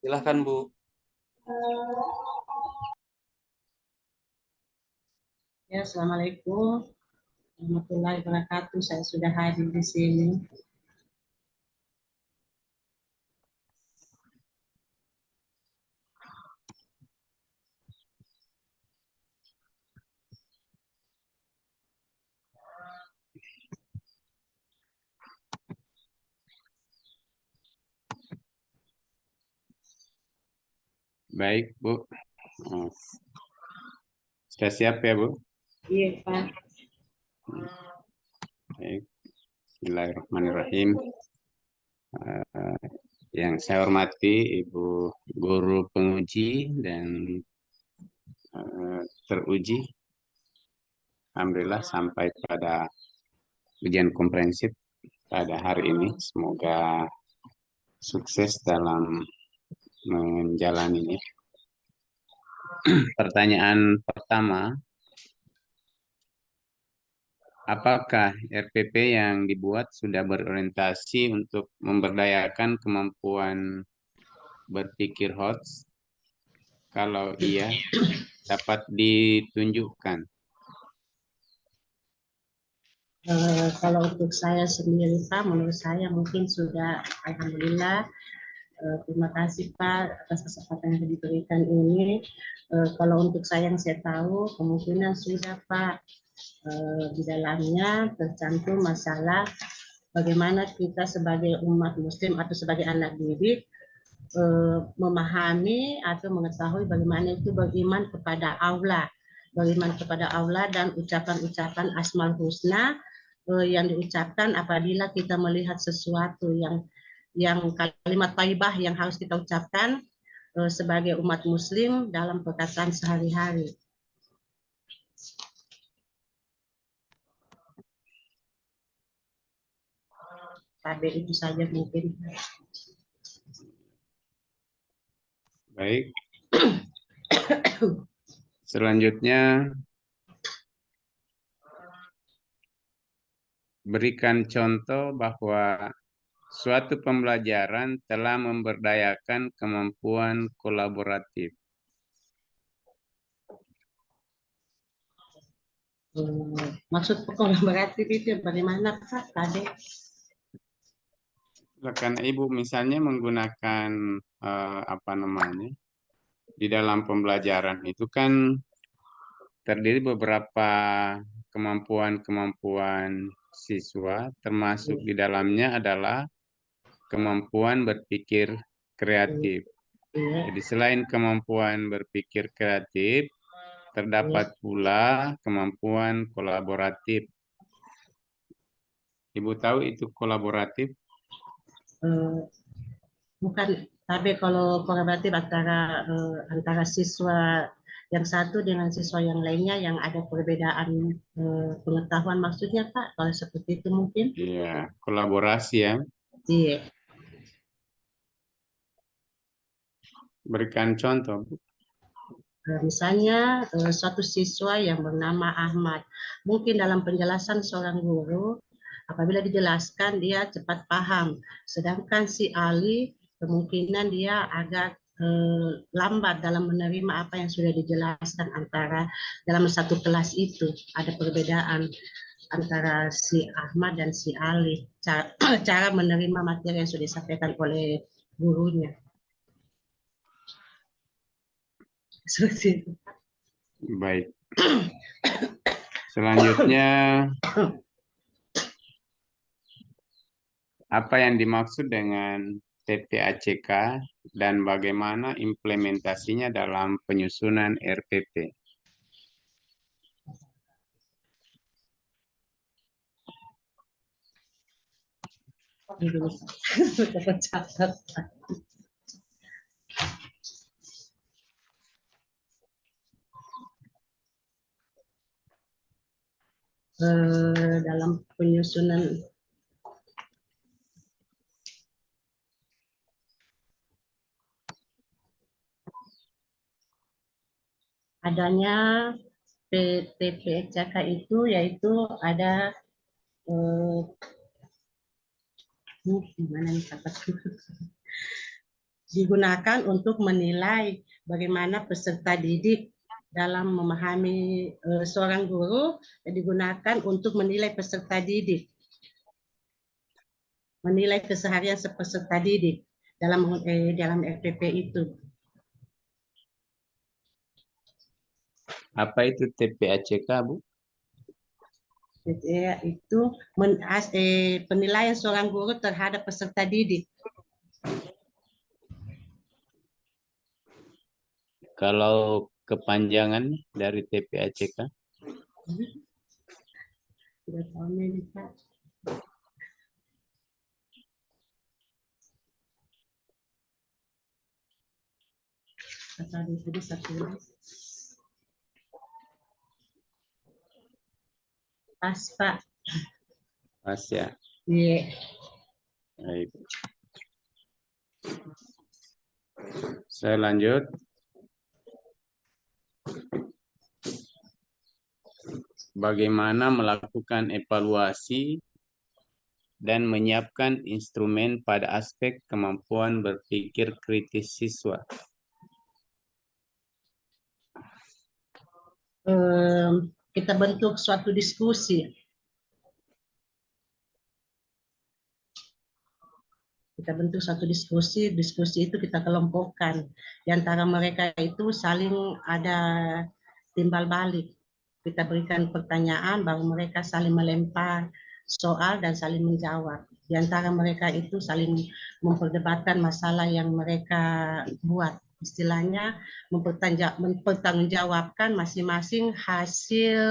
Silahkan Bu. Ya, Assalamualaikum warahmatullahi wabarakatuh. Saya sudah hadir di sini. Baik, Bu. Sudah siap ya, Bu? Iya, Pak. Baik. Bismillahirrahmanirrahim. Yang saya hormati Ibu Guru Penguji dan teruji. Alhamdulillah sampai pada ujian komprehensif pada hari ini. Semoga sukses dalam menjalaninya. Pertanyaan pertama, apakah RPP yang dibuat sudah berorientasi untuk memberdayakan kemampuan berpikir HOTS? Kalau iya, dapat ditunjukkan. Kalau untuk saya sendiri, Pak, menurut saya mungkin sudah, alhamdulillah. Terima kasih Pak atas kesempatan yang diberikan ini. Kalau untuk saya yang saya tahu, kemungkinan sudah Pak, di dalamnya tercantum masalah bagaimana kita sebagai umat Muslim atau sebagai anak didik memahami atau mengetahui bagaimana itu beriman kepada Allah dan ucapan-ucapan Asmaul Husna yang diucapkan apabila kita melihat sesuatu yang kalimat thayyibah yang harus kita ucapkan sebagai umat Muslim dalam perkataan sehari-hari. Tapi itu saja mungkin. Baik. Selanjutnya, berikan contoh bahwa suatu pembelajaran telah memberdayakan kemampuan kolaboratif. Maksud kolaboratif itu bagaimana Pak tadi? Silakan Ibu misalnya menggunakan di dalam pembelajaran itu kan terdiri beberapa kemampuan-kemampuan siswa, termasuk di dalamnya adalah kemampuan berpikir kreatif. Jadi selain kemampuan berpikir kreatif, terdapat pula kemampuan kolaboratif. Ibu tahu itu kolaboratif? Bukan, tapi kalau kolaboratif antara siswa yang satu dengan siswa yang lainnya yang ada perbedaan pengetahuan maksudnya Pak, kalau seperti itu mungkin? Iya, kolaborasi ya. Iya. Berikan contoh, Bu. Misalnya suatu siswa yang bernama Ahmad, mungkin dalam penjelasan seorang guru, apabila dijelaskan dia cepat paham, sedangkan si Ali kemungkinan dia agak lambat dalam menerima apa yang sudah dijelaskan antara dalam satu kelas itu. Ada perbedaan antara si Ahmad dan si Ali, cara menerima materi yang sudah disampaikan oleh gurunya. Seperti itu. Baik. Selanjutnya, apa yang dimaksud dengan TPACK dan bagaimana implementasinya dalam penyusunan RPP? Dalam penyusunan adanya PTPCK itu yaitu ada gimana nih kata digunakan untuk menilai bagaimana peserta didik dalam memahami seorang guru, digunakan untuk menilai peserta didik, menilai keseharian peserta didik dalam RPP itu. Apa itu TPACK, Bu? Itu penilaian seorang guru terhadap peserta didik. Kalau kepanjangan dari TPACK? Tidak tahu nih, Pak. Tadi satu pas, Pak. Pas ya. Iya. Baik. Saya lanjut. Bagaimana melakukan evaluasi dan menyiapkan instrumen pada aspek kemampuan berpikir kritis siswa. Kita bentuk suatu diskusi. Kita bentuk suatu diskusi itu kita kelompokkan. Di antara mereka itu saling ada timbal balik. Kita berikan pertanyaan, baru mereka saling melempar soal dan saling menjawab. Di antara mereka itu saling memperdebatkan masalah yang mereka buat. Istilahnya mempertanggungjawabkan masing-masing hasil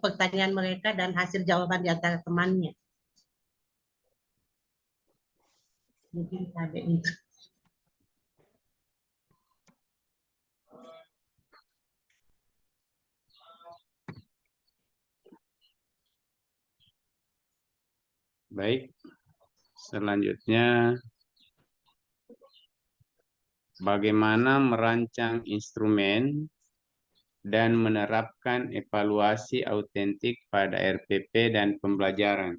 pertanyaan mereka dan hasil jawaban di antara temannya. Mungkin ada itu. Baik, selanjutnya bagaimana merancang instrumen dan menerapkan evaluasi autentik pada RPP dan pembelajaran.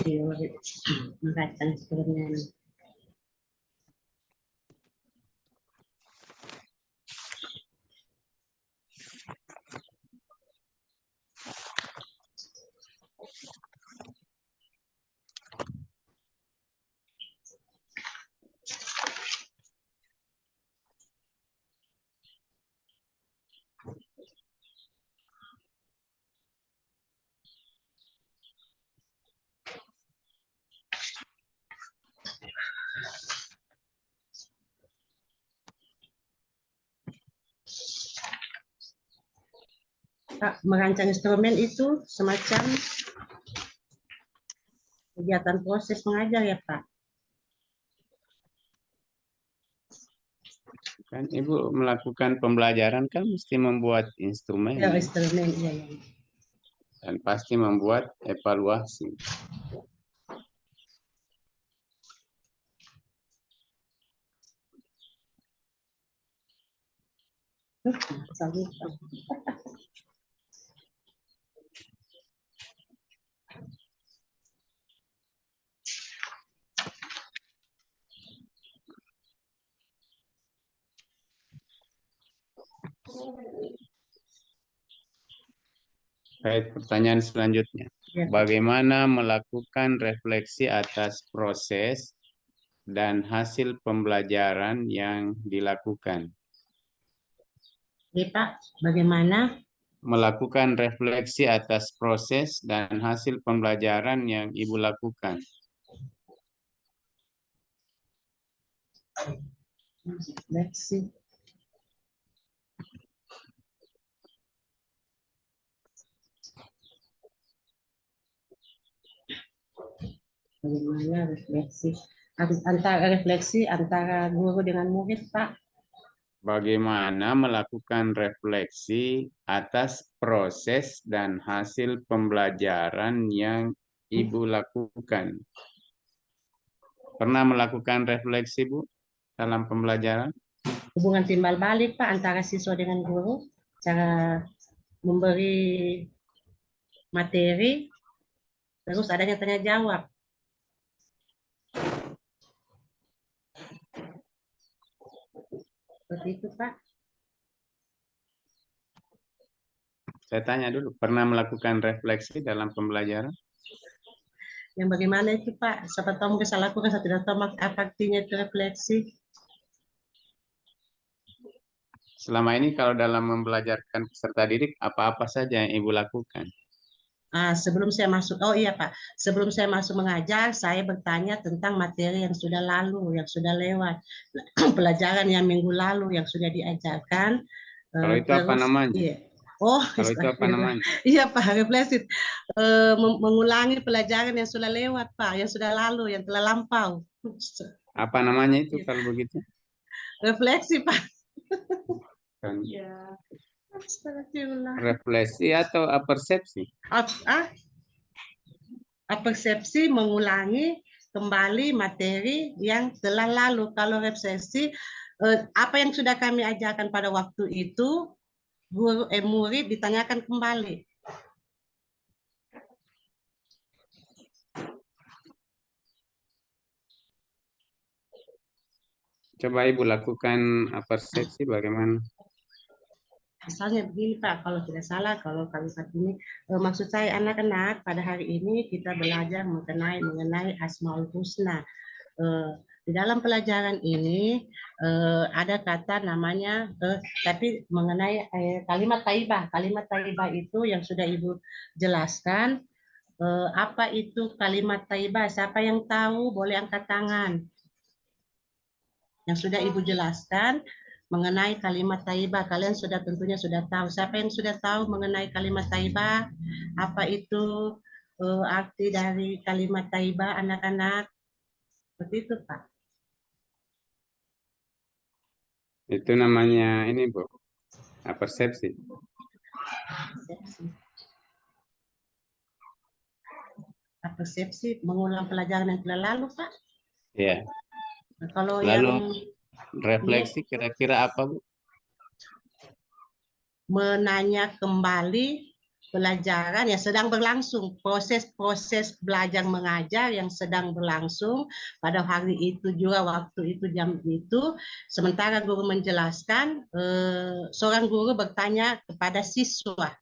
Teori merancang instrumen. Pak, merancang instrumen itu semacam kegiatan proses mengajar ya, Pak? Kan Ibu melakukan pembelajaran kan mesti membuat instrumen Ya, instrumen, iya. dan pasti membuat evaluasi. Baik, pertanyaan selanjutnya. Ya, Bagaimana melakukan refleksi atas proses dan hasil pembelajaran yang dilakukan? ya, Pak, bagaimana? Melakukan refleksi atas proses dan hasil pembelajaran yang Ibu lakukan. Refleksi. Bagaimana refleksi antara guru dengan murid, Pak? Bagaimana melakukan refleksi atas proses dan hasil pembelajaran yang Ibu lakukan? Pernah melakukan refleksi, Bu, dalam pembelajaran? Hubungan timbal balik, Pak, antara siswa dengan guru, cara memberi materi, terus adanya tanya jawab. Seperti itu, Pak. Saya tanya dulu, pernah melakukan refleksi dalam pembelajaran? Yang bagaimana itu, Pak? Siapa tahu mungkin saya lakukan, saya tidak tahu apa artinya itu refleksi. Selama ini kalau dalam membelajarkan peserta didik, apa-apa saja yang Ibu lakukan? Sebelum saya masuk, oh iya Pak, sebelum saya masuk mengajar, saya bertanya tentang materi yang sudah lalu, yang sudah lewat, pelajaran yang minggu lalu yang sudah diajarkan. Kalau itu apa Terus, namanya? iya. Oh, Kalau itu apa namanya? iya Pak, refleksi. Mengulangi pelajaran yang sudah lewat Pak, yang sudah lalu, yang telah lampau. Apa namanya itu kalau begitu? Refleksi Pak. Kan Ya. Astagfirullah. refleksi atau persepsi? Persepsi mengulangi kembali materi yang telah lalu. Kalau refleksi, apa yang sudah kami ajarkan pada waktu itu, guru murid ditanyakan kembali. Coba Ibu lakukan persepsi bagaimana? Misalnya begini Pak, kalau tidak salah, kalau kalimat ini, maksud saya anak-anak pada hari ini kita belajar mengenai Asmaul Husna. Di dalam pelajaran ini ada kata namanya, tapi mengenai kalimat taibah. Kalimat taibah itu yang sudah Ibu jelaskan. Apa itu kalimat taibah? Siapa yang tahu boleh angkat tangan. Yang sudah Ibu jelaskan mengenai kalimat taibah, kalian sudah tentunya sudah tahu. Siapa yang sudah tahu mengenai kalimat taibah? Apa itu arti dari kalimat taibah, anak-anak? Seperti itu, Pak. Itu namanya ini, Bu, persepsi. Persepsi mengulang pelajaran yang telah lalu, Pak. Ya. Nah, kalau Lalu yang refleksi kira-kira apa, Bu? menanya kembali pelajaran yang sedang berlangsung, proses-proses belajar mengajar yang sedang berlangsung pada hari itu juga, waktu itu, jam itu. Sementara guru menjelaskan, seorang guru bertanya kepada siswa,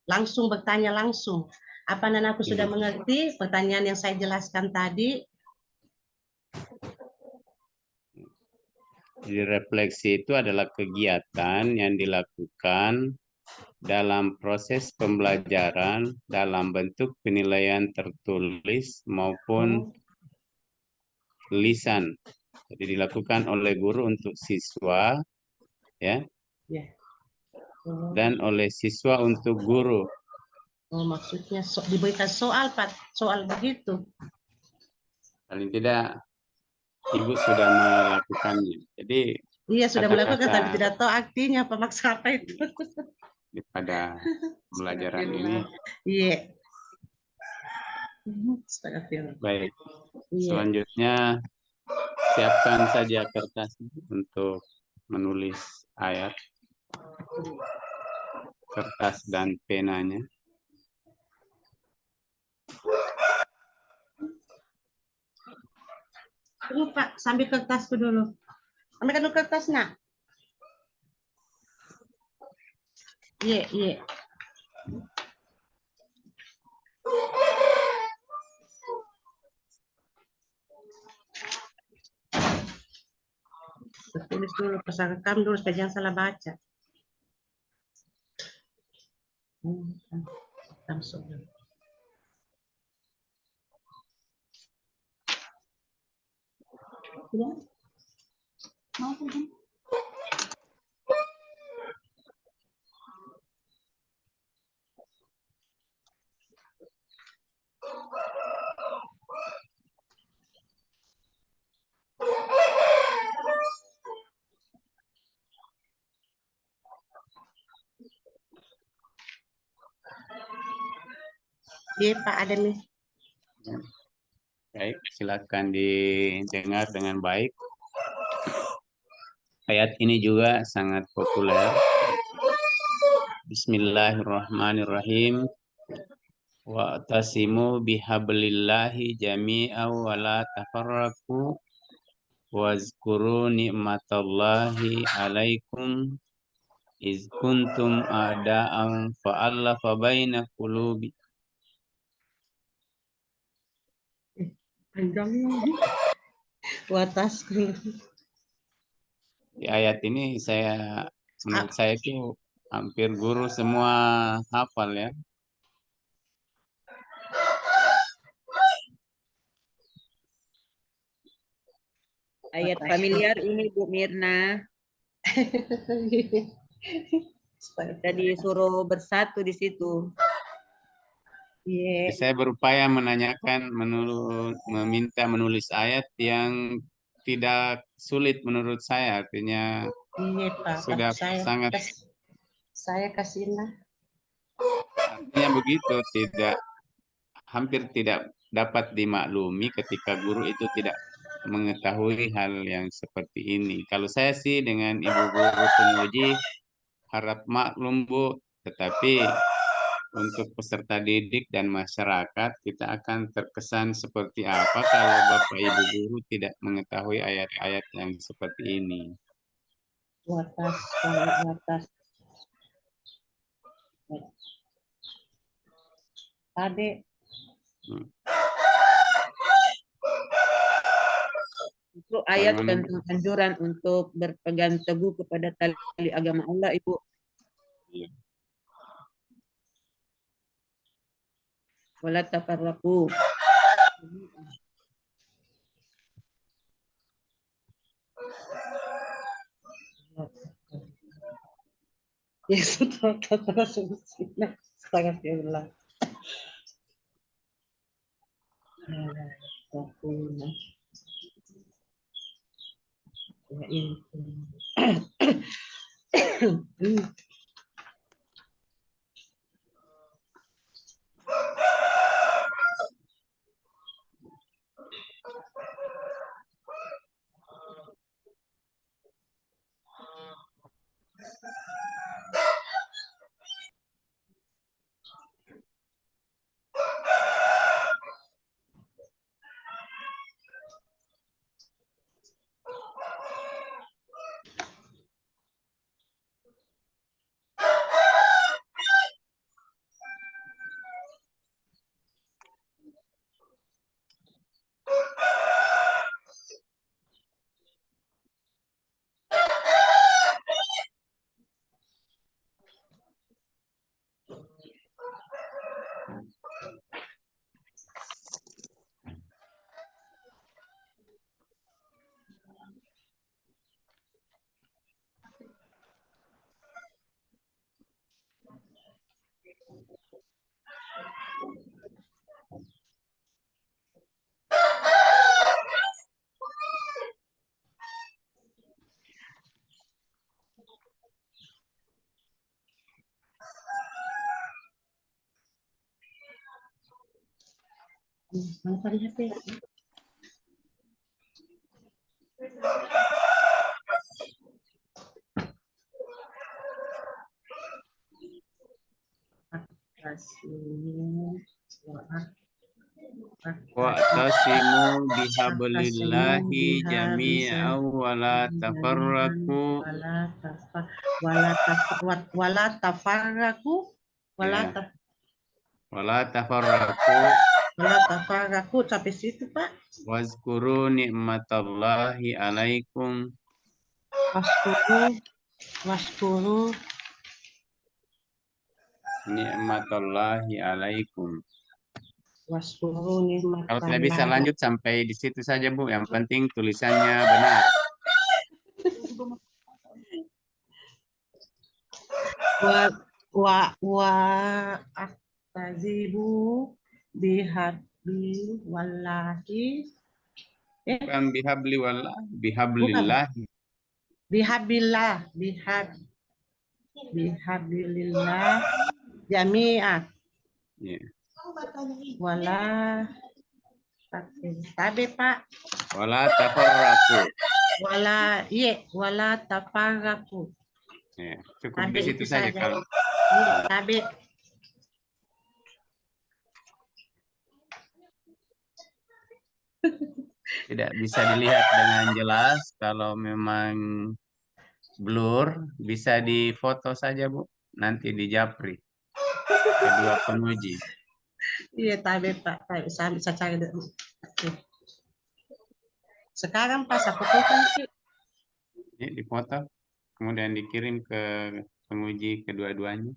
langsung bertanya langsung. Apa anakku sudah mengerti pertanyaan yang saya jelaskan tadi? Jadi refleksi itu adalah kegiatan yang dilakukan dalam proses pembelajaran dalam bentuk penilaian tertulis maupun lisan. Jadi dilakukan oleh guru untuk siswa, ya, Ya. dan oleh siswa untuk guru. Maksudnya diberikan soal, Pak, soal begitu. Paling tidak Ibu sudah melakukannya. Jadi Iya sudah melakukan, tapi kata-kata tidak tahu artinya apa, maksud apa itu. pada pembelajaran ini. Iya. Astagfirullah. Baik, Iya. selanjutnya siapkan saja kertas untuk menulis ayat, kertas dan penanya. Tunggu Pak, sambil kertasku dulu. Ambilkan dulu kertas, nak. Iya, iya. Tulis dulu, pesan rekam dulu supaya jangan salah baca. Langsung. Ya. Mau kan? Iya Pak, ada nih. Baik, silakan didengar dengan baik. Ayat ini juga sangat populer. Bismillahirrahmanirrahim. Wa'tasimu bihablillahi jami'an wa la tafarraqu wazkuru ni'matallahi alaikum iz kuntum a'da'an fa'allafa baina qulubi. Panjangnya. Watas. Di ayat ini menurut saya itu hampir guru semua hafal ya. Ayat familiar ini Bu Mirna. Kita disuruh bersatu di situ. Iya, Saya berupaya menanyakan, meminta menulis ayat yang tidak sulit menurut saya. Artinya iya Pak. sudah sangat, Saya kasih nah. artinya begitu, hampir tidak dapat dimaklumi ketika guru itu tidak mengetahui hal yang seperti ini. Kalau saya sih dengan Ibu Guru Penguji harap maklum Bu, tetapi untuk peserta didik dan masyarakat kita akan terkesan seperti apa kalau Bapak Ibu Guru tidak mengetahui ayat-ayat yang seperti ini. Watas. Adik. Itu ayat tentang anjuran untuk berpegang teguh kepada tali agama Allah, Ibu. Iya. Wala tafarraqu. Yesus kata solusinya. Astagfirullah. Ya ini. Mana tadi HP? Wa'tasimu bihablillahi jami'an wa la tafarraqu. Wala tafarraqu. Wala tafarraqu. Wala tafarraqu sampai situ Pak. Wazkuru ni'matallahi alaikum. Waskuru Ni'matallahi alaikum. Waskuru nikmat. Kalau tidak bisa lanjut sampai di situ saja Bu. Yang penting tulisannya benar. Tazibu bihabli wallahi. Bukan bihabli wallah, bihablillah. Bihabillah, bihabilillah jami'ah. Ya. Wala tabe Pak. Wala tafarraqu. Wala tafaraku. Ya, cukup Tabe di situ itu saja saja. kalau Iya, tabe. tidak bisa dilihat dengan jelas. Kalau memang blur, bisa difoto saja, Bu. Nanti di japri. Kedua penguji. Iya, tabe Pak. Tabe. Saya bisa cari dulu. Oke. Sekarang pas aku tukan sih. Ini difoto, kemudian dikirim ke penguji kedua-duanya.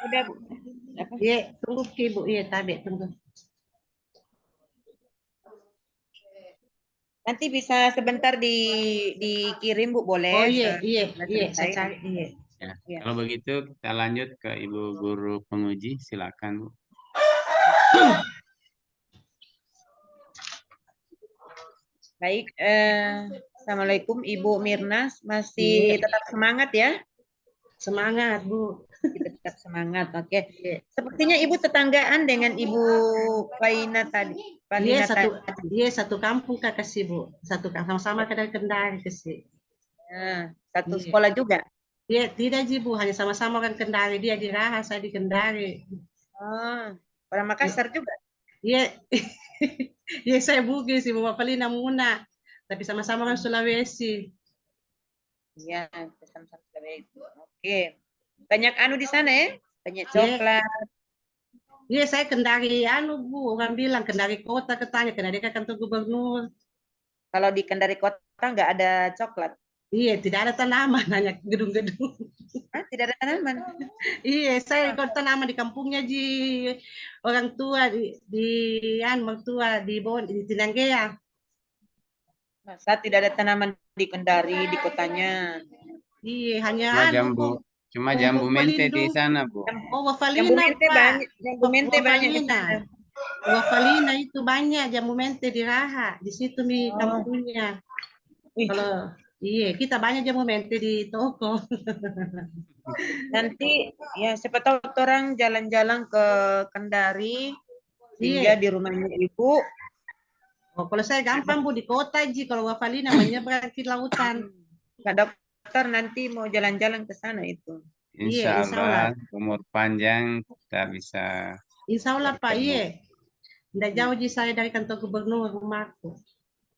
Udah, Bu. Apa? Iya, tunggu Ki, Bu. Iya, tabe, tunggu. Nanti bisa sebentar dikirim, Bu, boleh? Oh iya, iya, Setelah iya, saya selesai. cari. Iya. Ya, Ya. kalau begitu kita lanjut ke Ibu Guru Penguji, silakan, Bu. Baik, Assalamualaikum Ibu Mirna, Iya. masih tetap semangat ya? Semangat, Bu. Kita tetap semangat, oke. Iya. Sepertinya Ibu tetanggaan dengan Ibu Paina tadi. Iya, Palina tadi. satu kampung Kak kasih, Bu. Satu kampung sama dari Kendari kasih. Nah, satu Iya. sekolah juga. Iya, tidak Ji, Bu, hanya sama-sama orang Kendari. Dia di Raha, saya di Kendari. Oh, orang Makassar juga. Iya. Iya, saya Bugis, Ibu Bapalina Muna. Tapi sama-sama orang Sulawesi. Iya, sama-sama itu. Oke. Banyak anu di sana ya? Banyak Iya. coklat. Iya, saya Kendari, Bu, orang bilang Kendari kota katanya, Kendari kan kantor gubernur. Kalau di Kendari Kota nggak ada coklat. Iya, tidak ada tanaman, hanya gedung-gedung. Hah, tidak ada tanaman. Iya, saya ikut tanaman di kampungnya Ji. Orang tua mertua di Tinanggea. Masa tidak ada tanaman di Kendari, di kotanya. Iya, hanya Cuma jambu, cuma jambu mente di sana, Bu. Oh, Jambu wafalina, mente Pak. banyak, jambu mente banyak di Wafalina. sana. Wafalina itu banyak jambu mente di Raha, di situ nih Oh. kampungnya. Ih, Kalau iya, kita banyak jambu mente di toko. nanti ya siapa tahu orang jalan-jalan ke Kendari, singgah Iya. di rumahnya Ibu. Oh, kalau saya gampang Bu di kota Ji, kalau wafalina menyeberang ke lautan. Kak Dokter nanti mau jalan-jalan ke sana itu. Iya, Insya Allah umur panjang kita bisa Insya Allah Pak, bertemu. iya. Tidak jauh Ji saya dari kantor gubernur rumahku.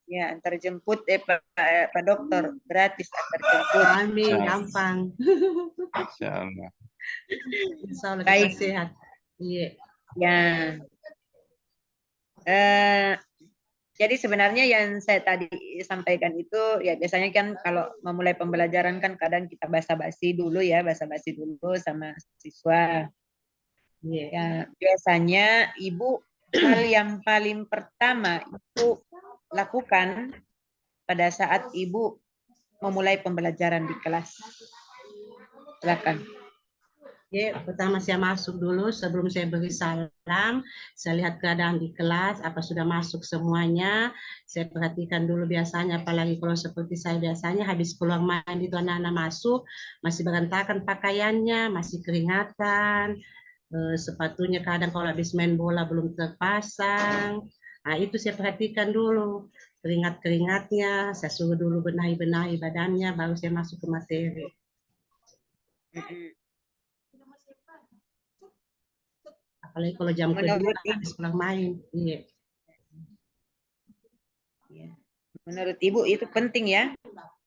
Ya, antar jemput Pak Dokter, gratis antar jemput. Amin, gampang. Insya Allah. Insya Allah Baik. kita sehat. Iya. Ya. Jadi sebenarnya yang saya tadi sampaikan itu ya biasanya kan kalau memulai pembelajaran kan kadang kita basa-basi dulu ya, basa-basi dulu sama siswa. Iya. Ya, biasanya Ibu hal yang paling pertama itu lakukan pada saat Ibu memulai pembelajaran di kelas. Silakan. Ya, pertama saya masuk dulu sebelum saya beri salam, saya lihat keadaan di kelas, apa sudah masuk semuanya, saya perhatikan dulu biasanya, apalagi kalau seperti saya biasanya habis pulang main itu anak-anak masuk, masih berantakan pakaiannya, masih keringatan, sepatunya kadang kalau habis main bola belum terpasang, nah itu saya perhatikan dulu, keringat-keringatnya, saya suruh dulu benahi-benahi badannya, baru saya masuk ke materi. Apalagi kalau jam kedua habis pulang main. Iya. Menurut Ibu itu penting ya?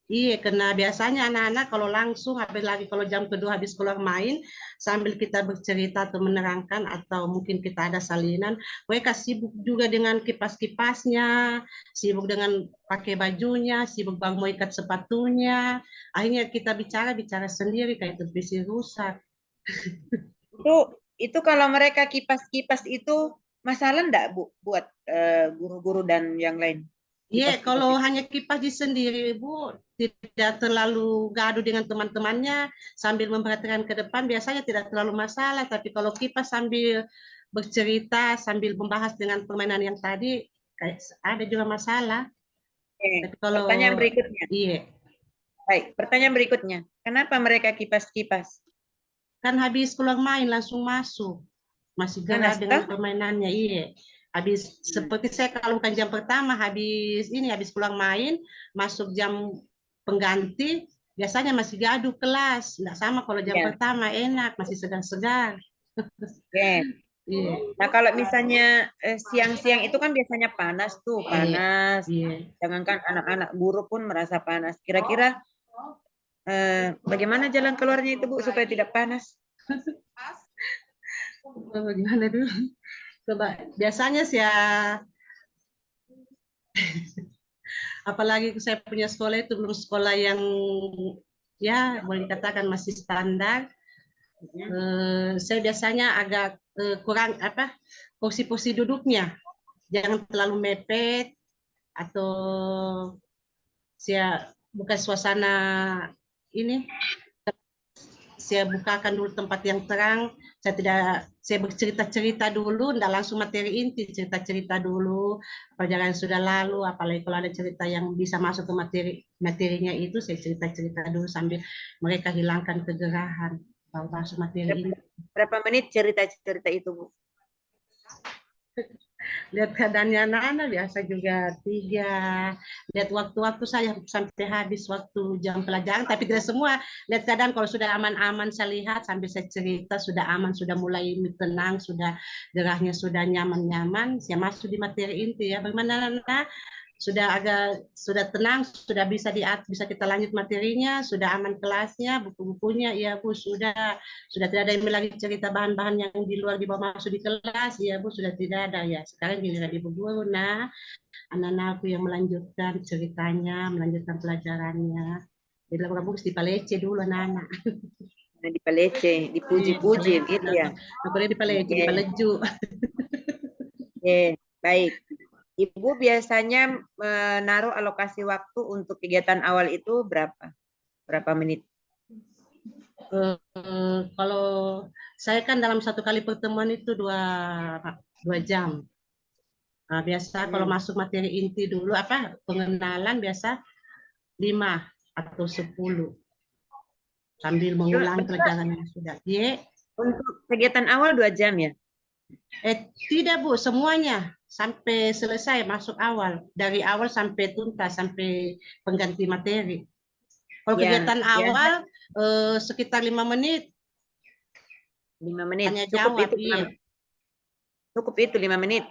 Iya, karena biasanya anak-anak kalau langsung, apalagi kalau jam kedua habis pulang main, sambil kita bercerita atau menerangkan, atau mungkin kita ada salinan, mereka sibuk juga dengan kipas-kipasnya, sibuk dengan pakai bajunya, sibuk bang mau ikat sepatunya. Akhirnya kita bicara sendiri, kayak itu bisa rusak. Itu kalau mereka kipas-kipas itu masalah enggak Bu buat guru-guru dan yang lain? Iya, Kipas-kipas kalau itu. hanya kipas di sendiri, Bu, tidak terlalu gaduh dengan teman-temannya sambil memperhatikan ke depan, biasanya tidak terlalu masalah. Tapi kalau kipas sambil bercerita, sambil membahas dengan permainan yang tadi, kayak ada juga masalah. Oke, Tapi kalau pertanyaan berikutnya. iya, Baik, pertanyaan berikutnya. Kenapa mereka kipas-kipas? kan habis keluar main langsung masuk, masih gerah Panas dengan toh? permainannya. Iya, habis seperti saya kalau bukan jam pertama, habis pulang main, masuk jam pengganti, biasanya masih gaduh kelas. Nggak sama kalau jam Iya. pertama, enak, masih segar-segar. Oke. Iya, Nah, kalau misalnya siang-siang itu kan biasanya panas tuh, iya, panas. iya. Jangankan anak-anak guru pun merasa panas. Kira-kira bagaimana jalan keluarnya itu, Bu, supaya tidak panas? Gimana dulu? Coba, biasanya sih ya, apalagi saya punya sekolah itu belum sekolah yang ya boleh dikatakan masih standar. Saya biasanya agak kurang apa posisi duduknya, jangan terlalu mepet atau saya bukan suasana ini, saya bukakan dulu tempat yang terang. Saya bercerita-cerita dulu, tidak langsung materi inti, cerita-cerita dulu pelajaran yang sudah lalu, apalagi kalau ada cerita yang bisa masuk ke materinya itu, saya cerita-cerita dulu sambil mereka hilangkan kegerahan kalau masuk materi ini. Berapa menit cerita-cerita itu, Bu? Lihat keadaannya anak-anak biasa juga 3. Lihat waktu-waktu saya sampai habis waktu jam pelajaran, tapi tidak semua. Lihat keadaan kalau sudah aman-aman saya lihat sambil saya cerita sudah aman, sudah mulai tenang, sudah gerahnya sudah nyaman-nyaman, saya masuk di materi inti ya. Bagaimana anak? Sudah tenang, sudah bisa kita lanjut materinya, sudah aman kelasnya, buku-bukunya, ya Bu, sudah tidak ada yang lagi cerita bahan-bahan yang di luar dibawa masuk di kelas, ya Bu, sudah tidak ada ya. Sekarang giliran Ibu guru, nah anak-anakku yang melanjutkan ceritanya, melanjutkan pelajarannya. Jadi bagus dipalece dulu anak-anak. Nah, dipelece, dipuji-puji, gitu ya. Boleh dipalece, Oke, dipaleju. oke, baik. Ibu biasanya menaruh alokasi waktu untuk kegiatan awal itu berapa? Berapa menit? Kalau saya kan dalam satu kali pertemuan itu 2 jam. Nah, biasa kalau masuk materi inti dulu apa pengenalan biasa 5 atau 10 sambil mengulang pelajaran yang sudah. Untuk kegiatan awal 2 jam ya? Tidak Bu, semuanya sampai selesai masuk awal, dari awal sampai tuntas sampai pengganti materi. Kalau Ya, kegiatan awal sekitar 5 menit 5 menit. hanya Cukup jawab. itu 5 menit. Cukup itu 5 menit.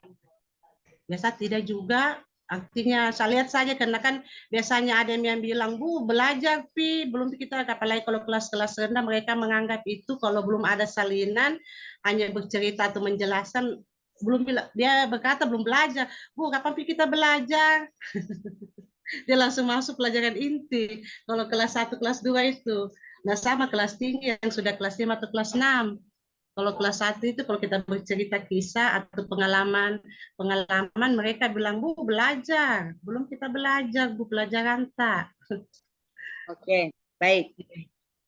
Biasa tidak juga, artinya saya lihat saja karena kan biasanya ada yang bilang, Bu, belajar Pi, belum kita, apalagi kalau kelas-kelas rendah mereka menganggap itu kalau belum ada salinan hanya bercerita atau menjelaskan, dia berkata belum belajar. Bu, kapan Pi kita belajar? Dia langsung masuk pelajaran inti. Kalau kelas 1, kelas 2 itu. Nah, sama kelas tinggi yang sudah kelas 5 atau kelas 6. Kalau kelas 1 itu kalau kita bercerita kisah atau pengalaman mereka bilang, Bu, belajar. Belum kita belajar, Bu, pelajaran tak. Oke, baik.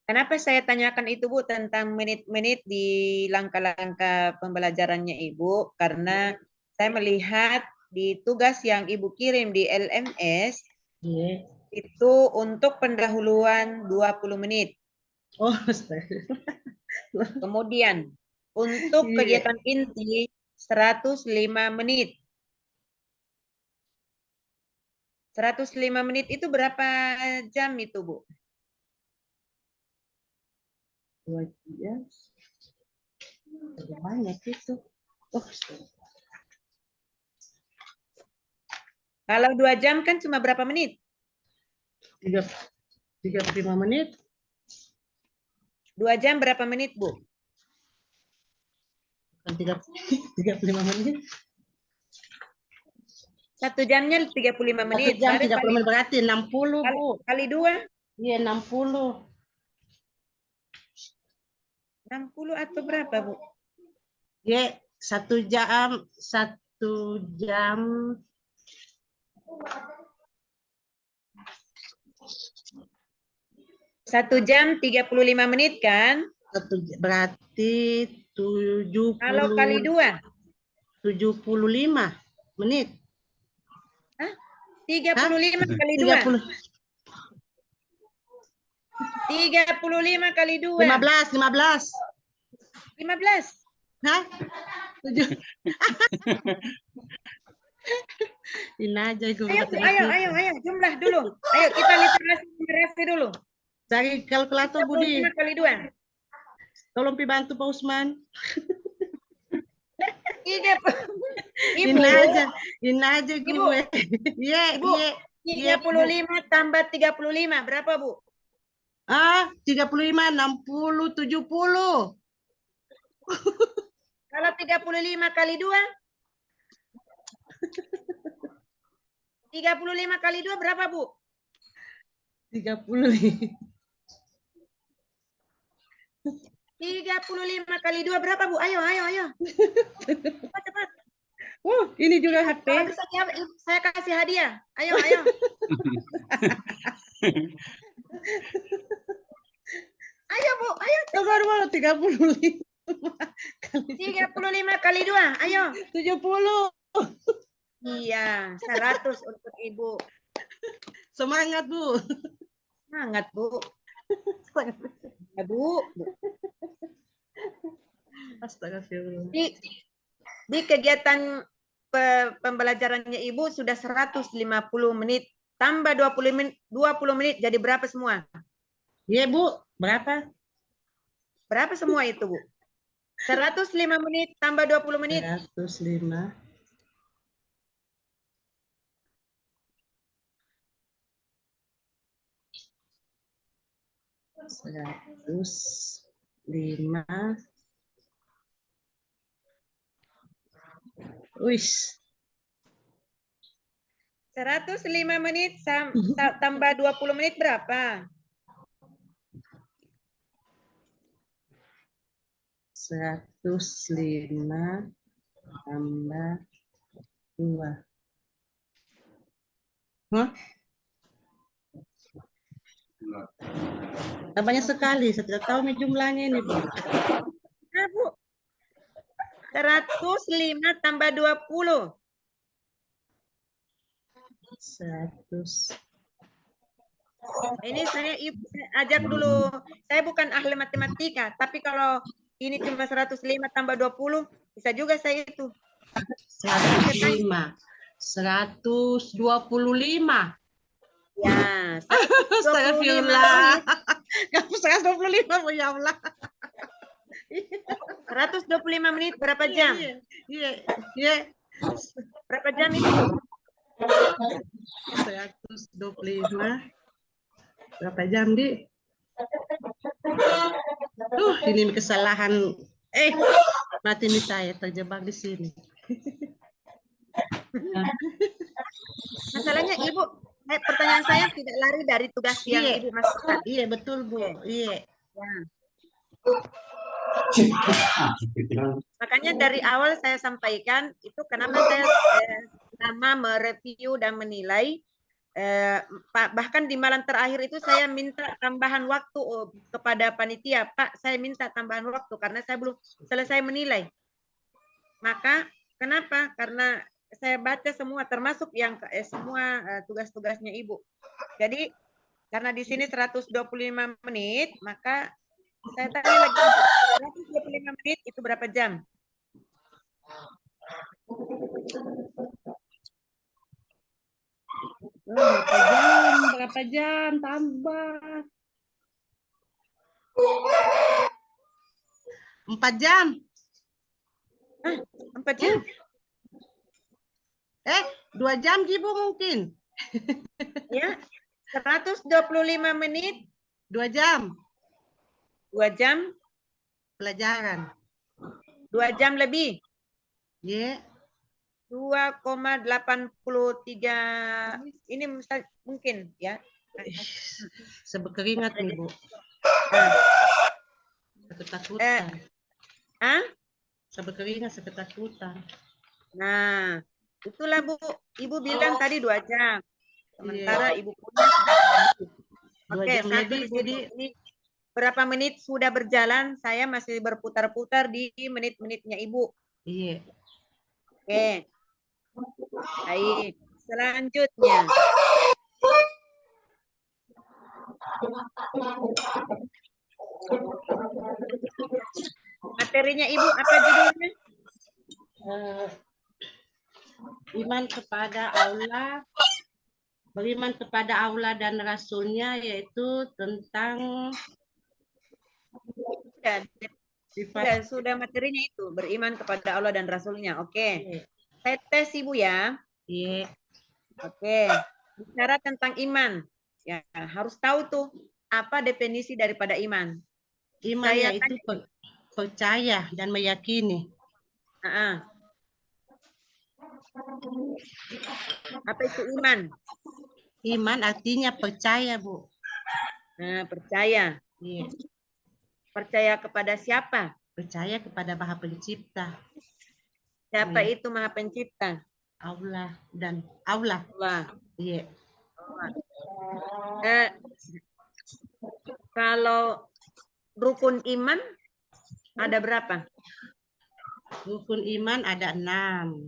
Kenapa saya tanyakan itu, Bu, tentang menit-menit di langkah-langkah pembelajarannya Ibu? Karena saya melihat di tugas yang Ibu kirim di LMS, Iya. itu untuk pendahuluan 20 menit. Oh, Kemudian untuk iya. kegiatan inti 105 menit. 105 menit itu berapa jam itu, Bu? 2 jam. Banyak itu. Oh, Kalau 2 jam kan cuma berapa menit? 35 menit. 2 jam berapa menit, Bu? 35 menit. 1 jamnya 35 1 menit. jam Baru 30 menit berarti 60, Bu. kali 2? Iya, 60. 60 atau berapa, Bu? Ya, 1 jam 1 jam 35 menit kan? Berarti 70, Kalau kali 2. 75 menit. 35 kali 2. 30. 35 kali 2. 15. 15. Hah? 7. Ini aja gue Ayo, buat ayo, jumlah dulu. Ayo kita literasi dulu. Cari kalkulator 35 Budi. kali 2. Tolong bantu Pak Usman. 30. Ibu. Ini aja gue. Ibu. 35 tambah 35 berapa, Bu? 35, 60, 70. Kalau 35 kali 2? 35 kali 2 berapa, Bu? 35. 35 kali 2 berapa, Bu? Ayo. Cepat. Ini juga HP. Kalau bisa jawab, saya kasih hadiah. Ayo. Ayo, Bu. Ayo. Baru 35. 35 kali 2. Ayo. 70. Iya, 100 untuk Ibu. Semangat, Bu. Semangat, Bu. Ya, Bu. Astagfirullah. Di kegiatan pembelajarannya Ibu sudah 150 menit. Tambah 20 menit jadi berapa semua? Iya, Bu. Berapa? Berapa semua itu, Bu? 105 menit tambah 20 menit. 105. 105. Wis. 105 menit tambah 20 menit berapa? 105 tambah 2. Hah? Banyak sekali, saya tidak tahu nih jumlahnya ini, Bu. Nah, Bu. 105 tambah 20. 100. Ini saya ajak dulu. Saya bukan ahli matematika, tapi kalau ini cuma 105 tambah 20, bisa juga saya itu. 105. 125. Ya, 125. Kamu 125, ya Allah. 125 menit berapa jam? Iya. Berapa jam itu? 125. Berapa jam, Di? Ini kesalahan. Mati nih saya terjebak di sini. Masalahnya Ibu, pertanyaan saya tidak lari dari tugas yang Ibu masukkan. Iya, betul, Bu. Iya. Ya. Makanya dari awal saya sampaikan itu kenapa saya lama mereview dan menilai. Bahkan di malam terakhir itu saya minta tambahan waktu kepada panitia. Pak, saya minta tambahan waktu karena saya belum selesai menilai. Maka kenapa? Karena saya baca semua termasuk yang semua tugas-tugasnya Ibu. Jadi karena di sini 125 menit, maka saya tanya lagi 125 menit itu berapa jam? Berapa jam tambah? 4 jam. 4 jam? 2 jam Ibu mungkin. Ya, 125 menit. 2 jam. 2 jam Pelajaran. 2 jam lebih. Iya. 2,83 ini mungkin ya. Sebekeringat nih, Bu. Ketakutan. Sebekeringat, ketakutan. Nah, itulah Bu. Ibu bilang tadi 2 jam. Sementara Ibu punya 2 Oke, jam satu lebih, di Budi. situ. Ini berapa menit sudah berjalan? Saya masih berputar-putar di menit-menitnya Ibu. Iya. Oke, baik. Selanjutnya, materinya Ibu apa judulnya? Eh, iman kepada Allah, beriman kepada Allah dan Rasulnya, yaitu tentang sifat. Sudah materinya itu, beriman kepada Allah dan Rasulnya. Oke, Iya. saya tes Ibu ya. Iya. Oke, bicara tentang iman. Ya, harus tahu tuh apa definisi daripada iman. Iman Saya yaitu percaya dan meyakini. Apa itu iman? Iman artinya percaya, Bu. Nah, percaya. Iya. Percaya kepada siapa? Percaya kepada Maha Pencipta. Siapa Iya. itu Maha Pencipta? Allah dan Allah. Allah. Iya. Kalau rukun iman ada berapa? Rukun iman ada 6.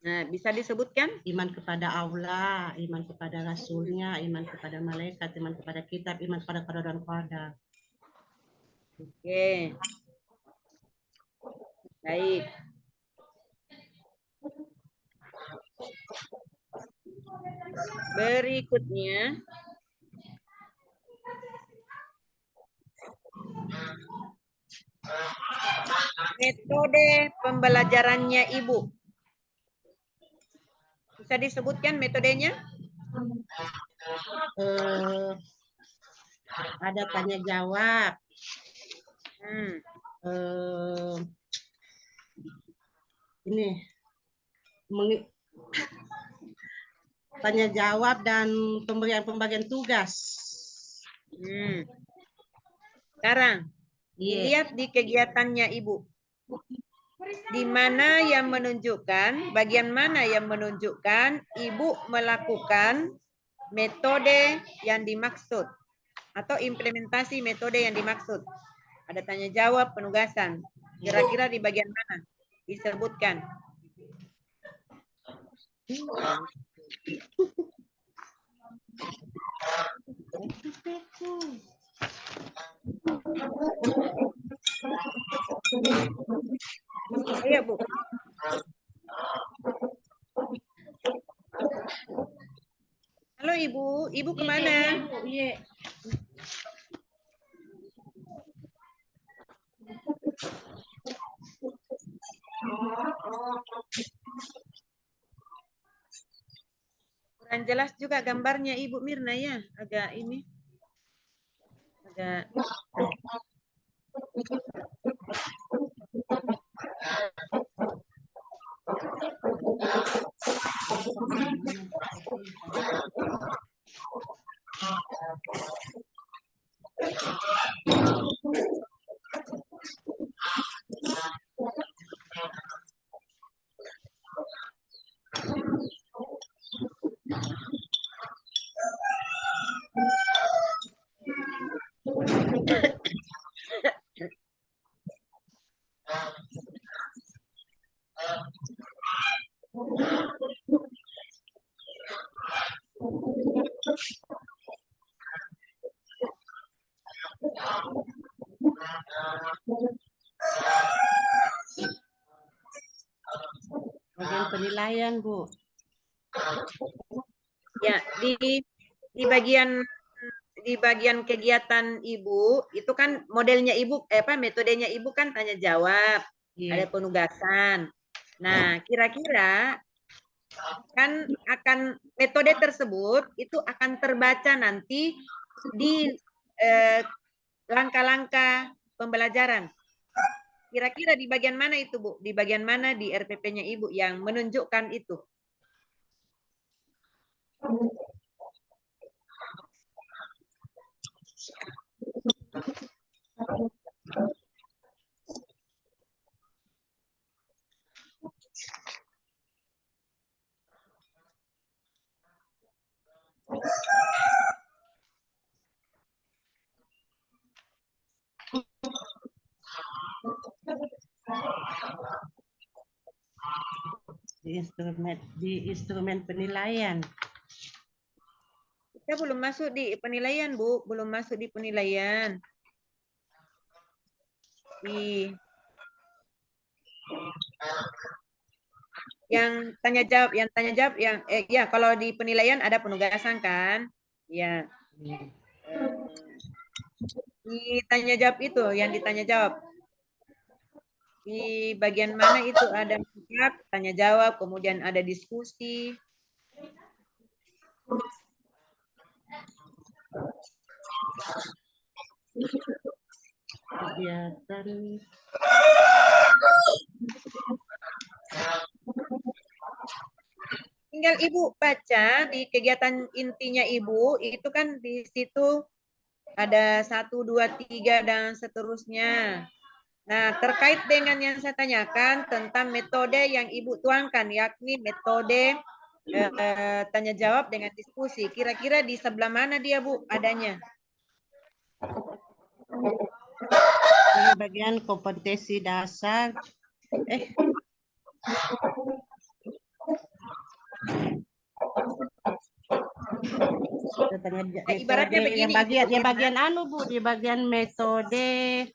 Nah, bisa disebutkan? Iman kepada Allah, iman kepada Rasulnya, iman kepada malaikat, iman kepada kitab, iman kepada qada dan qadar. Oke. Baik. Berikutnya. Metode pembelajarannya Ibu. Bisa disebutkan metodenya? Ada tanya jawab. Ini tanya jawab dan pembagian tugas. Sekarang dilihat di kegiatannya Ibu. Di mana yang menunjukkan, bagian mana yang menunjukkan Ibu melakukan metode yang dimaksud atau implementasi metode yang dimaksud. Ada tanya jawab, penugasan. Kira-kira di bagian mana? Disebutkan. Iya, Bu. Halo, Ibu. Ibu kemana? Iya. Kurang jelas juga gambarnya Ibu Mirna ya. Agak ini. Agak. Bagian penilaian, Bu. Ya, di bagian kegiatan Ibu itu kan modelnya Ibu metodenya Ibu kan tanya jawab, ada penugasan. Nah, kira-kira kan akan metode tersebut itu akan terbaca nanti di langkah-langkah pembelajaran. Kira-kira di bagian mana itu, Bu? Di bagian mana di RPP-nya Ibu yang menunjukkan itu? di instrumen penilaian. Kita belum masuk di penilaian, Bu. Belum masuk di penilaian. Yang tanya jawab, ya kalau di penilaian ada penugasan kan? Ya. Di tanya jawab itu, yang ditanya jawab. Di bagian mana itu ada tanya jawab, kemudian ada diskusi. Kegiatan tinggal Ibu baca di kegiatan intinya Ibu, itu kan di situ ada 1, 2, 3 dan seterusnya. Nah, terkait dengan yang saya tanyakan tentang metode yang Ibu tuangkan, yakni metode tanya jawab dengan diskusi. Kira-kira di sebelah mana dia, Bu, adanya? di bagian kompetensi dasar. Ibaratnya begini, yang bagian anu Bu, di bagian metode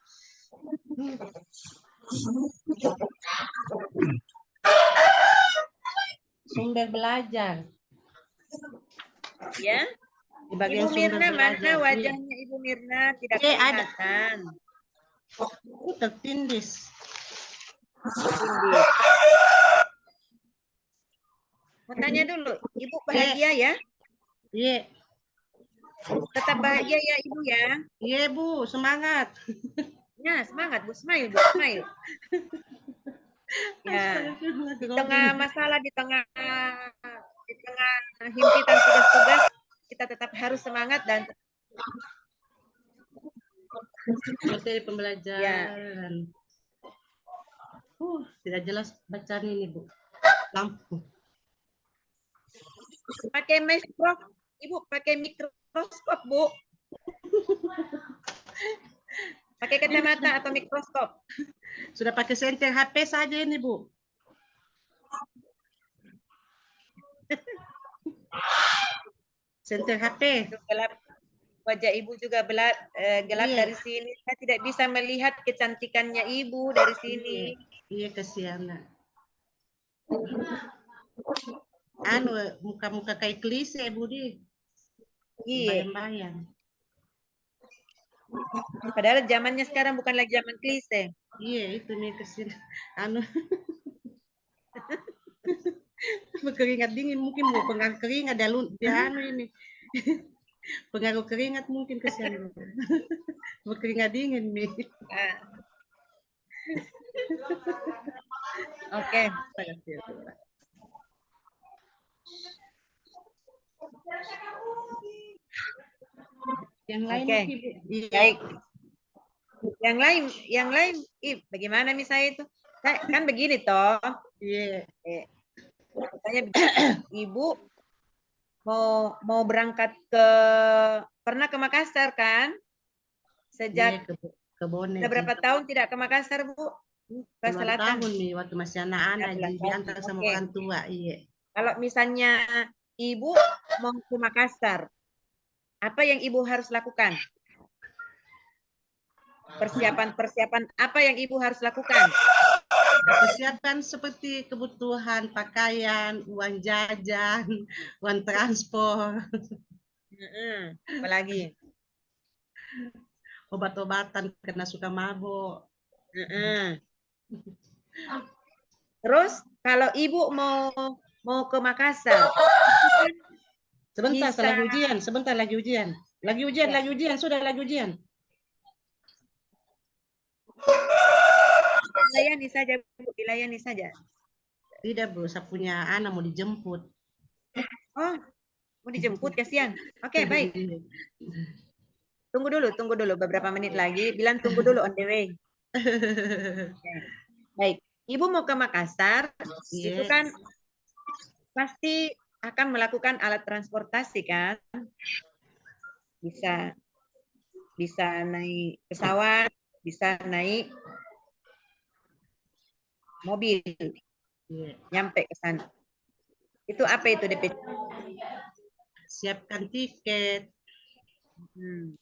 sumber belajar. Ya. Di bagian Ibu sumber Mirna, belajar. mana wajahnya Ibu Mirna? Tidak Ada. kelihatan. Tertindis. Mau tanya dulu, Ibu bahagia ya? Iya. Tetap bahagia ya Ibu ya? Iya Bu, semangat. Ya, semangat Bu, smile Bu, smile. Ya, di tengah masalah, di tengah himpitan tugas-tugas, kita tetap harus semangat dan materi pembelajaran. Tidak jelas bacaan ini Bu. Lampu. Pakai mikroskop, Ibu pakai mikroskop Bu. Pakai kacamata atau mikroskop. Sudah pakai senter HP saja ini Bu. Senter HP. Gelap. Wajah Ibu juga gelap dari sini. Saya tidak bisa melihat kecantikannya Ibu dari sini. Iya, kesianan. Anu, muka-muka kayak klise Budi. Iya. Bayang-bayang. Padahal zamannya sekarang bukan lagi zaman klise. Iya, itu nih kesini. Anu. Berkeringat dingin mungkin mau pengaruh keringat dia anu ini. Pengaruh keringat mungkin kesian. Berkeringat dingin nih. Oke. Yang lain baik. Yang lain, bagaimana misalnya itu? Kan begini toh. Iya. Katanya Ibu mau berangkat pernah ke Makassar kan? Sejak sudah berapa tahun tidak ke Makassar, Bu? Ke Selatan. Tahun nih waktu masih anak-anak diantar sama orang tua, iya. Kalau misalnya Ibu mau ke Makassar, apa yang Ibu harus lakukan? Persiapan apa yang Ibu harus lakukan? Persiapan seperti kebutuhan pakaian, uang jajan, uang transport. Apalagi? Obat-obatan karena suka mabuk. Terus kalau Ibu mau ke Makassar, sebentar lagi ujian. Lagi ujian, sudah lagi ujian. Dilayani saja, Bu, dilayani saja. Tidak, Bu, saya punya anak mau dijemput. Oh, mau dijemput, kasihan. Oke, baik. Tunggu dulu beberapa menit lagi. Bilang tunggu dulu on the way. Baik, Ibu mau ke Makassar, itu kan pasti akan melakukan alat transportasi kan? Bisa naik pesawat, bisa naik mobil. Iya. nyampe ke sana. Itu apa itu DP? Siapkan tiket. Hmm.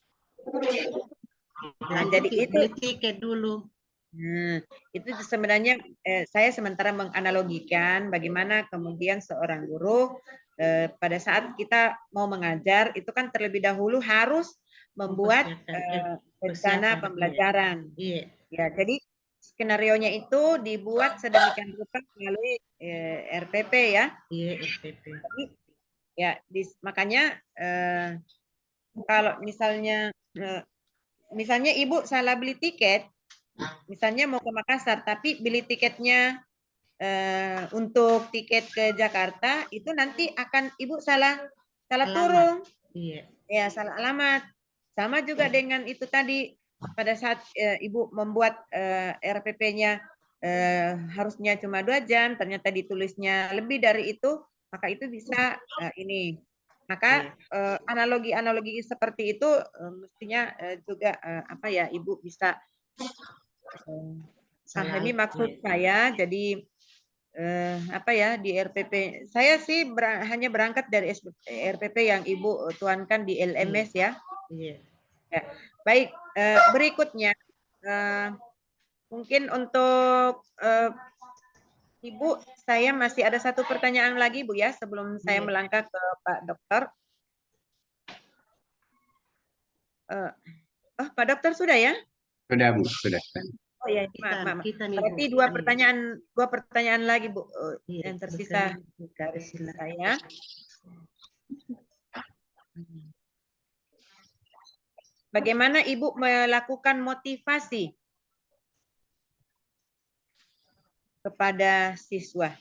Nah, jadi itu beli tiket dulu. itu sebenarnya saya sementara menganalogikan bagaimana kemudian seorang guru pada saat kita mau mengajar itu kan terlebih dahulu harus membuat rencana persiapan, pembelajaran. Iya. Ya, jadi skenarionya itu dibuat sedemikian rupa melalui RPP ya. Iya, RPP. Ya, makanya kalau misalnya Ibu salah beli tiket, misalnya mau ke Makassar, tapi beli tiketnya untuk tiket ke Jakarta, itu nanti akan Ibu salah turun. Iya. Ya, salah alamat. Sama juga dengan itu tadi, pada saat Ibu membuat RPP-nya harusnya cuma 2 jam, ternyata ditulisnya lebih dari itu, maka itu bisa ini. Maka analogi-analogi seperti itu mestinya juga apa ya, Ibu bisa pahami maksud saya. Jadi apa ya, di RPP saya sih hanya berangkat dari RPP yang Ibu tuankan di LMS ya. Iya. Ya. Baik, berikutnya mungkin untuk Ibu, saya masih ada satu pertanyaan lagi Bu ya, sebelum saya melangkah ke Pak Dokter. Pak Dokter sudah ya? Sudah Bu, sudah. Oh ya, maaf. Berarti dua pertanyaan lagi Bu yang tersisa dari saya. Bagaimana Ibu melakukan motivasi kepada siswa?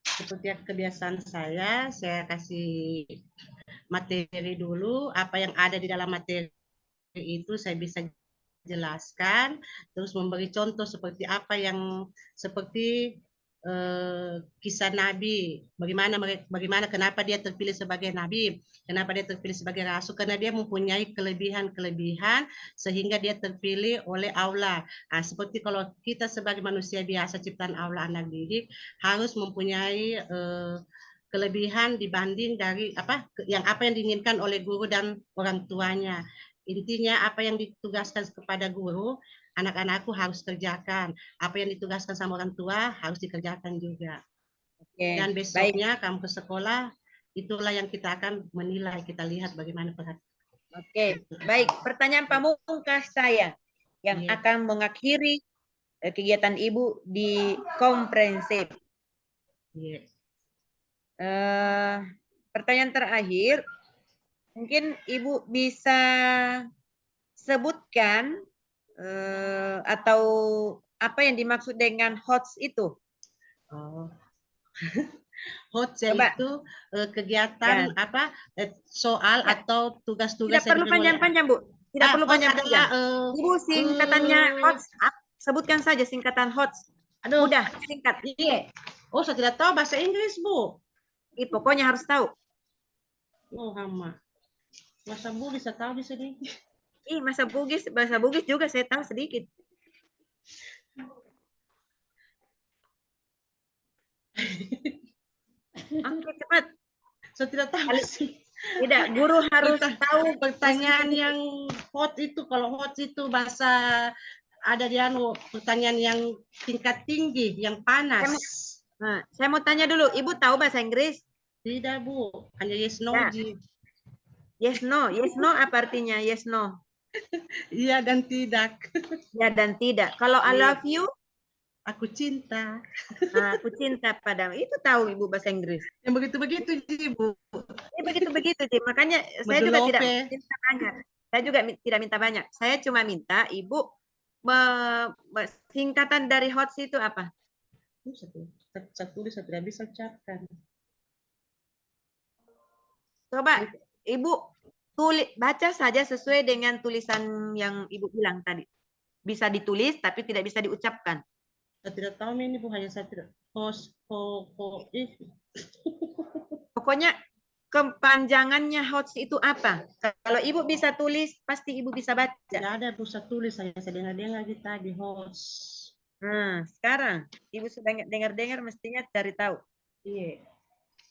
Seperti kebiasaan saya kasih materi dulu, apa yang ada di dalam materi itu saya bisa jelaskan, terus memberi contoh seperti apa yang seperti kisah Nabi, bagaimana kenapa dia terpilih sebagai Nabi, kenapa dia terpilih sebagai Rasul, karena dia mempunyai kelebihan-kelebihan sehingga dia terpilih oleh Allah. Seperti kalau kita sebagai manusia biasa ciptaan Allah anak didik harus mempunyai kelebihan dibanding dari apa yang diinginkan oleh guru dan orang tuanya. Intinya apa yang ditugaskan kepada guru, anak-anakku harus kerjakan. Apa yang ditugaskan sama orang tua harus dikerjakan juga. Dan besoknya kamu ke sekolah, itulah yang kita akan menilai, kita lihat bagaimana perhatian. Oke, baik. Pertanyaan pamungkas saya yang akan mengakhiri kegiatan Ibu di komprehensif. Pertanyaan terakhir, mungkin Ibu bisa sebutkan atau apa yang dimaksud dengan HOTS itu? HOTS itu kegiatan apa soal atau tugas-tugas. Tidak perlu panjang-panjang Bu. Tidak perlu panjang-panjang. Ibu singkatannya HOTS. Sebutkan saja singkatan HOTS. Udah singkat. Iya. Oh, saya tidak tahu bahasa Inggris Bu. Pokoknya harus tahu. Oh, Hama. Masa Bugis saya tahu di sini. Bahasa Bugis juga saya tahu sedikit. Oke, cepat. Saya tidak tahu sih. Tidak, guru harus tahu pertanyaan yang hot itu. Kalau hot itu bahasa ada di pertanyaan yang tingkat tinggi, yang panas. Saya mau tanya dulu, Ibu tahu bahasa Inggris? Tidak Bu, hanya yes no. Yes no, yes no apa artinya yes no? Iya dan tidak. Ya dan tidak. Kalau I love you? Aku cinta. Aku cinta padamu. Itu tahu Ibu bahasa Inggris. Yang begitu-begitu Ibu. Begitu-begitu sih. Makanya saya juga tidak minta banyak. Saya juga tidak minta banyak. Saya cuma minta Ibu singkatan dari HOTS itu apa? Saya tulis, saya tidak bisa ucapkan. Coba Ibu baca saja sesuai dengan tulisan yang Ibu bilang tadi. Bisa ditulis tapi tidak bisa diucapkan. Saya tidak tahu ini Bu, hanya saya tidak. Pokoknya kepanjangannya HOTS itu apa? Kalau Ibu bisa tulis, pasti Ibu bisa baca. Tidak ada Bu, saya tulis, saya dengar-dengar kita di HOTS. Nah, sekarang Ibu sudah dengar-dengar mestinya cari tahu. Iya.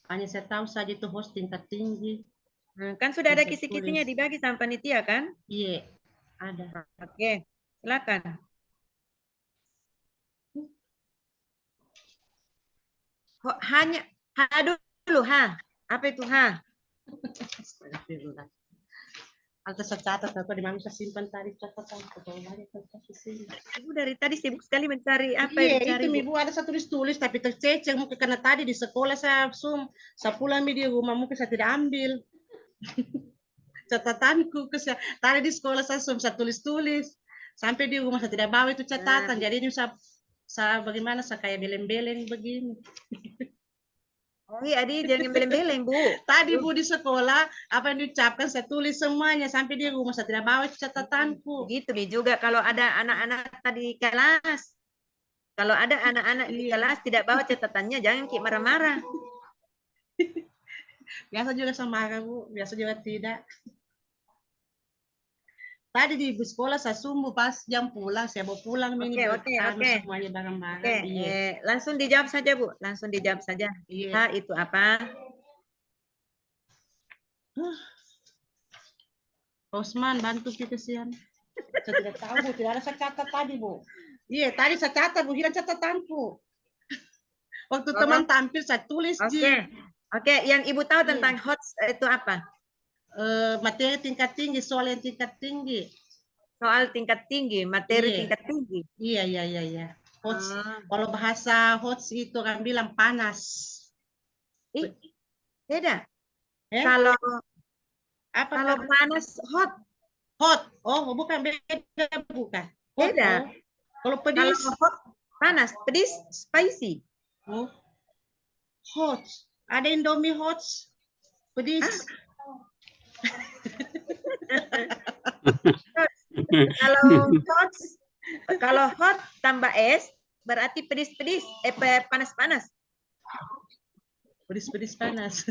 Hanya saya tahu saja itu host tingkat tinggi. Kan sudah ada Bisa kisi-kisinya tulis. dibagi sama panitia kan? Iya, ada. Oke, silakan. Hanya dulu, apa itu Astagfirullah. Atau saya catat atau di mana saya simpan tadi catatan atau banyak di sini. Ibu dari tadi sibuk sekali mencari apa Iya, yang dicari, itu Bu? Ibu ada saya tulis-tulis tapi tercecer mungkin karena tadi di sekolah saya pulang di rumah mungkin saya tidak ambil catatanku tadi di sekolah saya tulis-tulis sampai di rumah saya tidak bawa itu catatan. Jadi ini saya bagaimana saya kayak beleng-beleng begini. Oh iya, Adi, jangan beleng-beleng, Bu. Tadi Bu di sekolah, apa yang diucapkan saya tulis semuanya. Sampai di rumah saya tidak bawa catatanku. Begitu nih juga kalau ada anak-anak tadi di kelas. Kalau ada anak-anak di kelas tidak bawa catatannya, jangan Ki marah-marah. Biasa juga sama marah, Bu. Biasa juga tidak. Tadi di bus sekolah saya sumbu pas jam pulang. Saya mau pulang. Oke. Semuanya barang-barang. Oke, langsung dijawab saja, Bu. Langsung dijawab saja. Iya. Itu apa? Osman, bantu kita kesian. Saya tidak tahu, Bu. Tidak ada saya catat tadi, Bu. Iya, tadi saya catat, Bu. Hilang catatanku. Waktu teman tampil, saya tulis. Oke, yang Ibu tahu tentang HOTS itu apa? Materi tingkat tinggi, soal yang tingkat tinggi. Soal tingkat tinggi, materi tingkat tinggi. Iya. HOTS. Kalau bahasa HOTS itu orang bilang panas. Beda. Kalau panas hot. Hot. Oh, bukan beda, bukan. Hot, beda. Kalau pedis. Kalau hot, panas. Pedis, spicy. Oh. Hot. Ada Indomie hot. Pedis. Kalau hot tambah es berarti pedis-pedis, panas-panas. Pedis panas.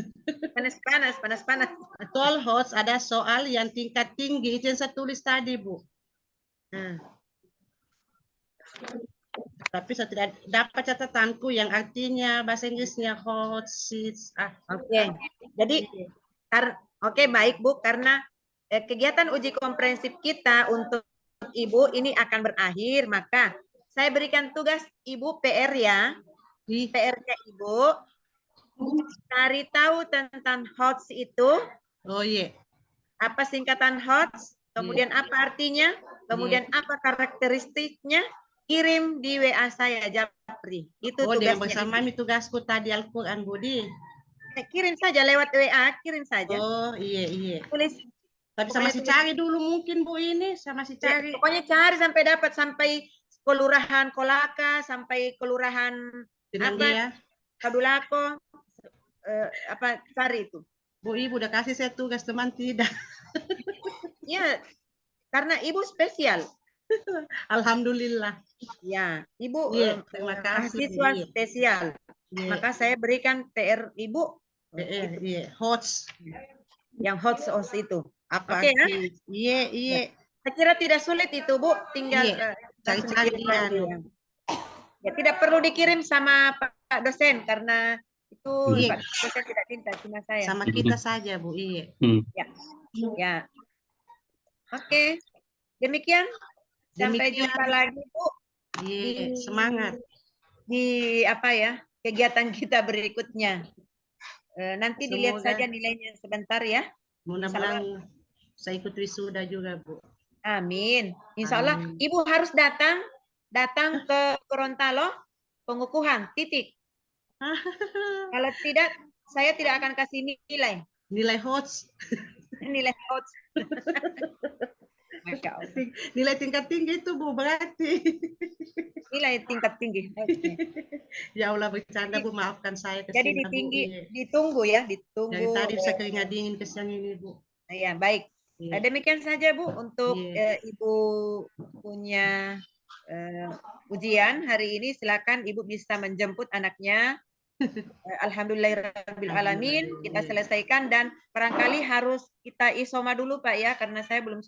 Panas-panas. Soal hot ada soal yang tingkat tinggi itu yang saya tulis tadi, Bu. Tapi saya tidak dapat catatanku yang artinya bahasa Inggrisnya hot seats. Oke. Jadi baik, Bu, karena kegiatan uji komprehensif kita untuk Ibu ini akan berakhir, maka saya berikan tugas Ibu PR ya. PR-nya Ibu cari tahu tentang HOTS itu. Oh iya. Apa singkatan HOTS, kemudian apa artinya, kemudian apa karakteristiknya, kirim di WA saya, Japri. Itu tugasnya. Bersama tugasku tadi Al-Quran, Budi. Kirim saja lewat WA, kirim saja. Oh iya. Tulis. Tapi saya masih cari dulu mungkin, Bu, ini. Saya masih cari. Pokoknya cari sampai dapat, sampai kelurahan Kolaka, sampai kelurahan Kadulako, cari itu. Bu, Ibu udah kasih saya tugas, teman tidak. Ya, karena Ibu spesial. Alhamdulillah. Ya, Ibu terima kasih. Mahasiswa spesial. Maka saya berikan PR Ibu. HOTS. Yang HOTS itu. Apa? Oke, Iya. Saya kira tidak sulit itu, Bu. Tinggal cari-cari ya, tidak perlu dikirim sama Pak dosen karena itu Pak dosen tidak minta, cuma saya. Sama kita saja, Bu. Iya. Ya. Oke. Demikian. Sampai jumpa lagi, Bu. Iya, semangat. Di kegiatan kita berikutnya. Nanti dilihat saja nilainya sebentar ya. Mudah-mudahan saya ikut wisuda juga, Bu. Amin. Insya Allah Ibu harus datang ke Gorontalo pengukuhan, titik. Kalau tidak, saya tidak akan kasih nilai. Nilai HOTS. Nilai HOTS. Masya Allah. Nilai tingkat tinggi itu, Bu, berarti. Nilai tingkat tinggi. Ya Allah, bercanda, Bu, maafkan saya. Jadi ditunggu ya, ditunggu. Dari tadi bisa keringat dingin kesian ini, Bu. Ya, baik. Demikian saja, Bu, untuk Ibu punya ujian hari ini. Silakan Ibu bisa menjemput anaknya. Alhamdulillahirabbil alamin, kita selesaikan dan barangkali harus kita isoma dulu, Pak ya, karena saya belum